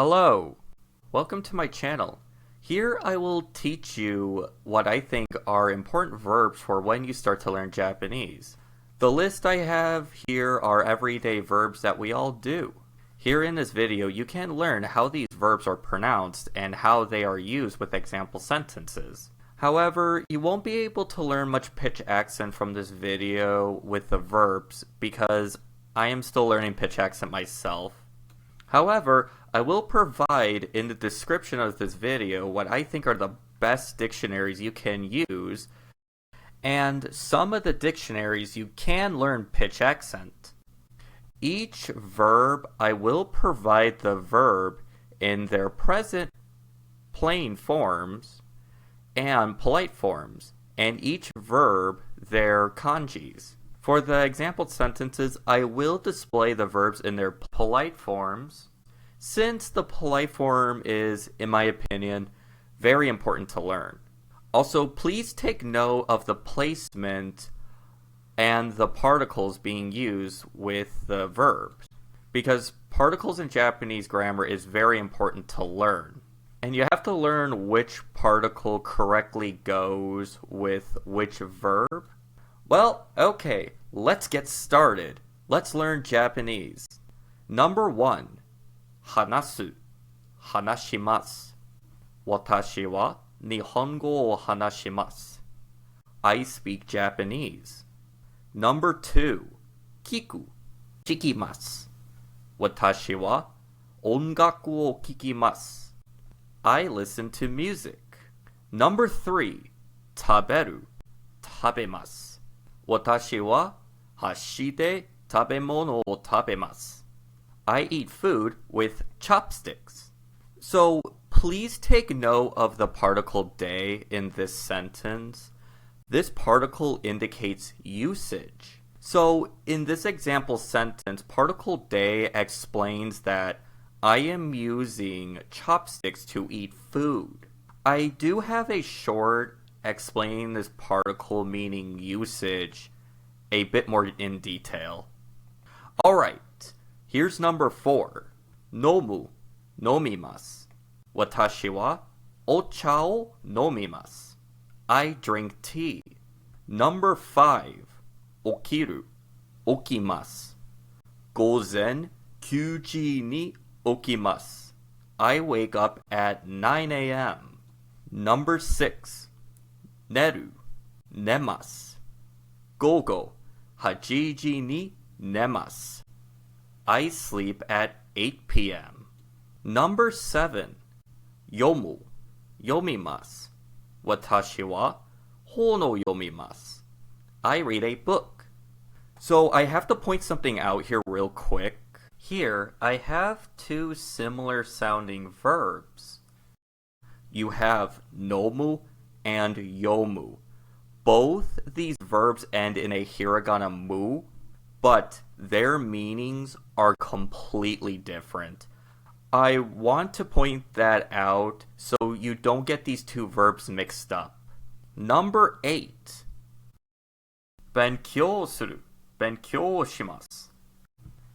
Hello, welcome to my channel. Here I will teach you what I think are important verbs for when you start to learn Japanese. The list I have here are everyday verbs that we all do. Here in this video you can learn how these verbs are pronounced and how they are used with example sentences. However, you won't be able to learn much pitch accent from this video with the verbs because I am still learning pitch accent myself. However, I will provide in the description of this video what I think are the best dictionaries you can use, and some of the dictionaries you can learn pitch accent. Each verb, I will provide the verb in their present plain forms and polite forms, and each verb their kanjis. For the example sentences, I will display the verbs in their polite forms, since the polite form is, in my opinion, very important to learn. Also, please take note of the placement and the particles being used with the verbs, because particles in Japanese grammar is very important to learn. And you have to learn which particle correctly goes with which verb. Well, okay, let's get started. Let's learn Japanese. Number 1, hanasu, hanashimasu. Watashi wa Nihongo o hanashimasu. I speak Japanese. Number 2, kiku, kikimasu. Watashi wa ongaku o kikimasu. I listen to music. Number 3, taberu, tabemasu. Watashi wa hashi de tabemono o tabemasu. I eat food with chopsticks. So please take note of the particle de in this sentence. This particle indicates usage. So in this example sentence, particle de explains that I am using chopsticks to eat food. I do have a short explaining this particle meaning usage a bit more in detail. Alright, here's number 4. Nomu, nomimasu. Watashi wa ocha o nomimasu. I drink tea. Number 5. Okiru, okimasu. Gozen 9時に okimasu. I wake up at 9 a.m. Number 6. Neru, nemasu. Gogo, 8時に nemasu. I sleep at 8 p.m. Number 7. Yomu, yomimasu. Watashi wa本を読みます. I read a book. So I have to point something out here real quick. Here, I have two similar sounding verbs. You have nomu and yomu. Both these verbs end in a hiragana mu, but their meanings are completely different. I want to point that out so you don't get these two verbs mixed up. Number 8. 勉強する、勉強します.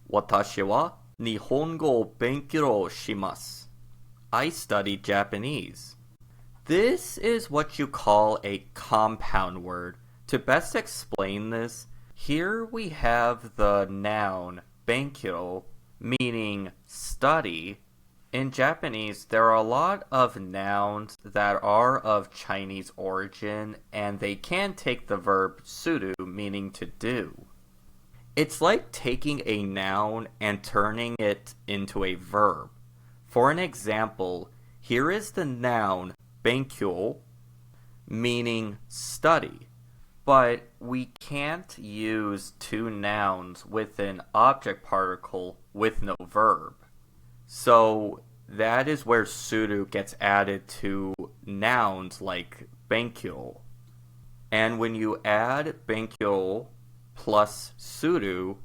私は日本語を勉強します. I study Japanese. This is what you call a compound word. To best explain this, here we have the noun 勉強, meaning study. In Japanese, there are a lot of nouns that are of Chinese origin, and they can take the verb suru, meaning to do. It's like taking a noun and turning it into a verb. For an example, here is the noun 勉強, meaning study. But we can't use two nouns with an object particle with no verb. So that is where suru gets added to nouns like 勉強. And when you add 勉強 plus suru,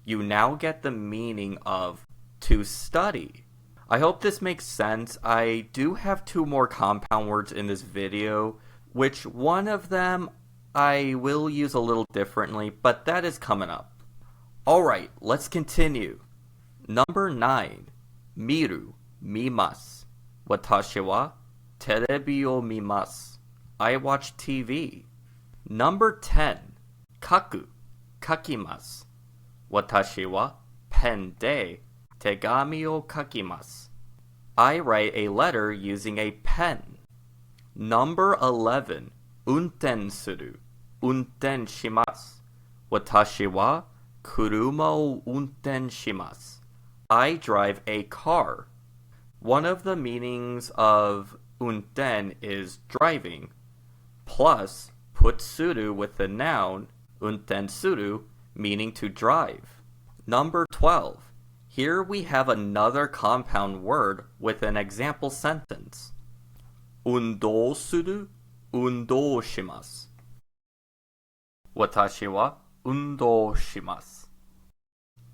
you now get the meaning of to study. I hope this makes sense. I do have two more compound words in this video, which one of them I will use a little differently, but that is coming up. Alright, let's continue. Number 9. Miru, mimasu. Watashi wa terebi o mimasu. I watch TV. Number 10. Kaku. Kakimasu. Watashi wa pen de tegami o kakimasu. I write a letter using a pen. Number 11. Unten suru. Unten shimasu. Watashi wa kuruma o unten shimasu. I drive a car. One of the meanings of unten is driving. Plus, put suru with the noun unten suru, meaning to drive. Number 12. Here we have another compound word with an example sentence. Undo suru, undo shimasu. Watashi wa undo shimasu.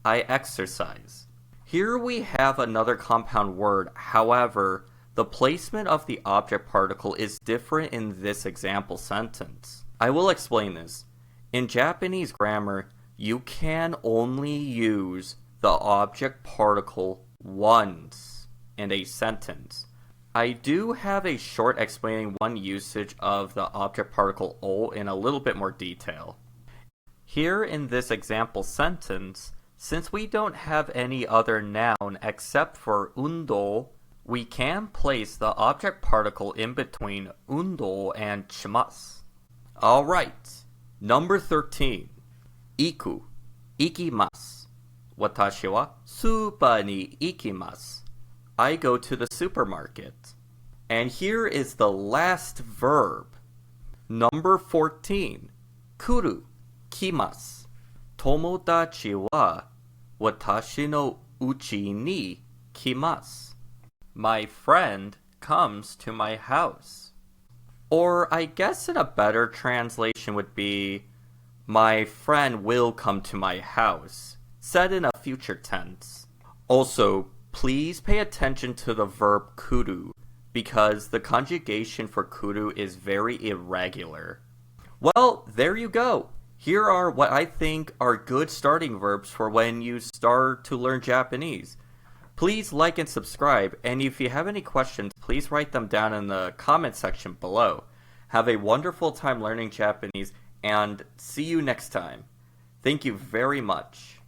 I exercise. Here we have another compound word. However, the placement of the object particle is different in this example sentence. I will explain this. In Japanese grammar, you can only use the object particle once in a sentence. I do have a short explaining one usage of the object particle o in a little bit more detail. Here in this example sentence, since we don't have any other noun except for undo, we can place the object particle in between undo and shimasu. Alright, number 13. Iku, ikimasu. Watashi wa super ni ikimasu. I go to the supermarket. And here is the last verb. Number 14. Kuru, kimasu. Tomodachi wa watashi no uchi ni kimasu. My friend comes to my house. Or I guess in a better translation would be, my friend will come to my house, said in a future tense. Also, please pay attention to the verb kuru, because the conjugation for kuru is very irregular. Well, there you go. Here are what I think are good starting verbs for when you start to learn Japanese. Please like and subscribe, and if you have any questions, please write them down in the comment section below. Have a wonderful time learning Japanese, and see you next time. Thank you very much.